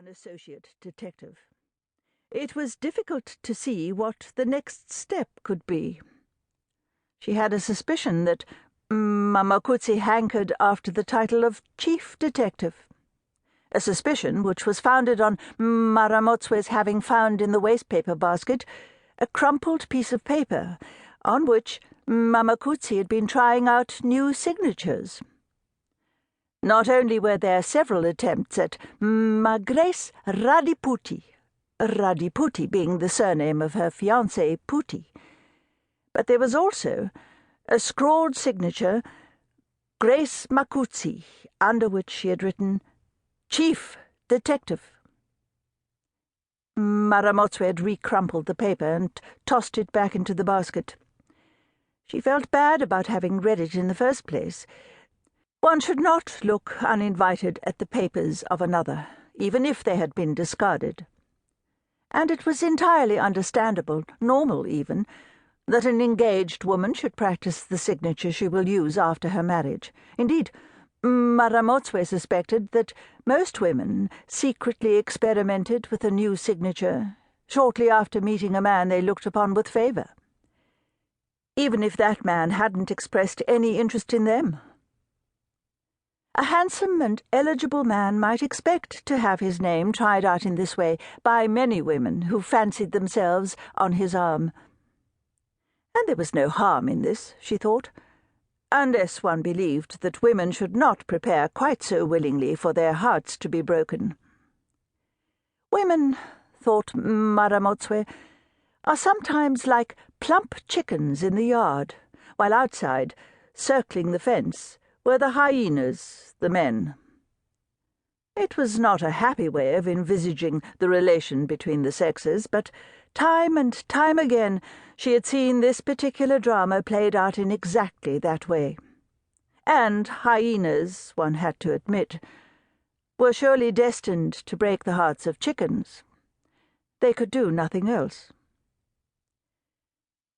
an associate detective. It was difficult to see what the next step could be. She had a suspicion that Mma Makutsi hankered after the title of chief detective, a suspicion which was founded on Mma Ramotswe's having found in the wastepaper basket a crumpled piece of paper on which Mma Makutsi had been trying out new signatures. Not only were there several attempts at Mma Grace Radiputi being the surname of her fiancé Puti, but there was also a scrawled signature, Grace Makutsi, under which she had written, Chief Detective. Mma Ramotswe had recrumpled the paper and tossed it back into the basket. She felt bad about having read it in the first place. One should not look uninvited at the papers of another, even if they had been discarded. And it was entirely understandable, normal even, that an engaged woman should practice the signature she will use after her marriage. Indeed, Mma Ramotswe suspected that most women secretly experimented with a new signature shortly after meeting a man they looked upon with favour, even if that man hadn't expressed any interest in them. A handsome and eligible man might expect to have his name tried out in this way by many women who fancied themselves on his arm. And there was no harm in this, she thought, unless one believed that women should not prepare quite so willingly for their hearts to be broken. Women, thought Mma Ramotswe, are sometimes like plump chickens in the yard, while outside, circling the fence, were the hyenas, the men. It was not a happy way of envisaging the relation between the sexes, but time and time again she had seen this particular drama played out in exactly that way. And hyenas, one had to admit, were surely destined to break the hearts of chickens. They could do nothing else.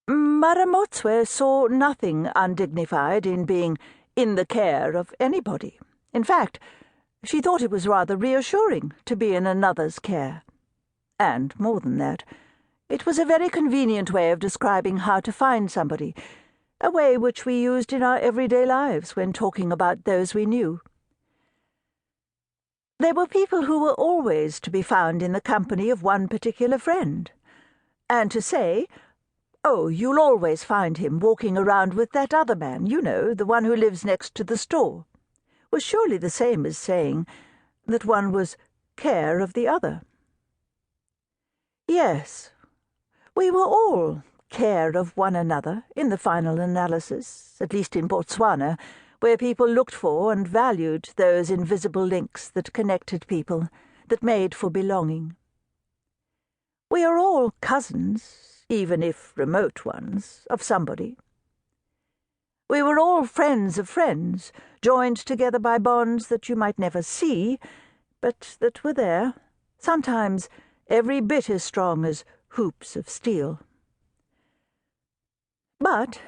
Mma Ramotswe saw nothing undignified in being in the care of anybody. In fact, she thought it was rather reassuring to be in another's care. And, more than that, it was a very convenient way of describing how to find somebody, a way which we used in our everyday lives when talking about those we knew. There were people who were always to be found in the company of one particular friend, and to say, "Oh, you'll always find him walking around with that other man, you know, the one who lives next to the store," was surely the same as saying that one was care of the other. Yes, we were all care of one another in the final analysis, at least in Botswana, where people looked for and valued those invisible links that connected people, that made for belonging. We are all cousins, even if remote ones, of somebody. We were all friends of friends, joined together by bonds that you might never see, but that were there, sometimes every bit as strong as hoops of steel. But,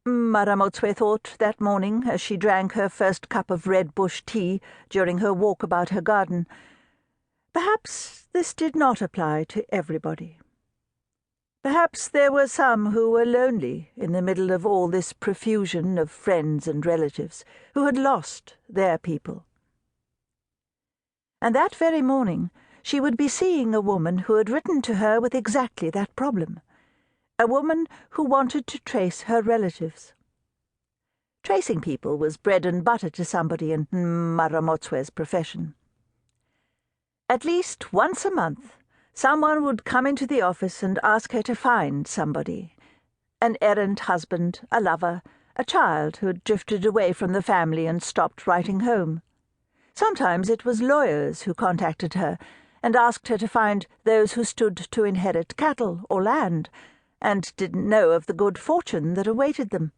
Mma Ramotswe thought that morning, as she drank her first cup of red bush tea during her walk about her garden, perhaps this did not apply to everybody. Perhaps there were some who were lonely in the middle of all this profusion of friends and relatives, who had lost their people. And that very morning she would be seeing a woman who had written to her with exactly that problem, a woman who wanted to trace her relatives. Tracing people was bread and butter to somebody in Mma Ramotswe's profession. At least once a month, someone would come into the office and ask her to find somebody, an errant husband, a lover, a child who had drifted away from the family and stopped writing home. Sometimes it was lawyers who contacted her and asked her to find those who stood to inherit cattle or land and didn't know of the good fortune that awaited them.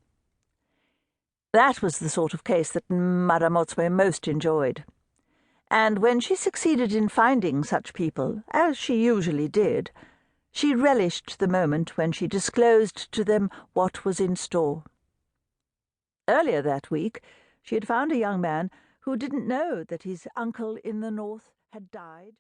That was the sort of case that Mma Ramotswe most enjoyed. And when she succeeded in finding such people, as she usually did, she relished the moment when she disclosed to them what was in store. Earlier that week, she had found a young man who didn't know that his uncle in the north had died.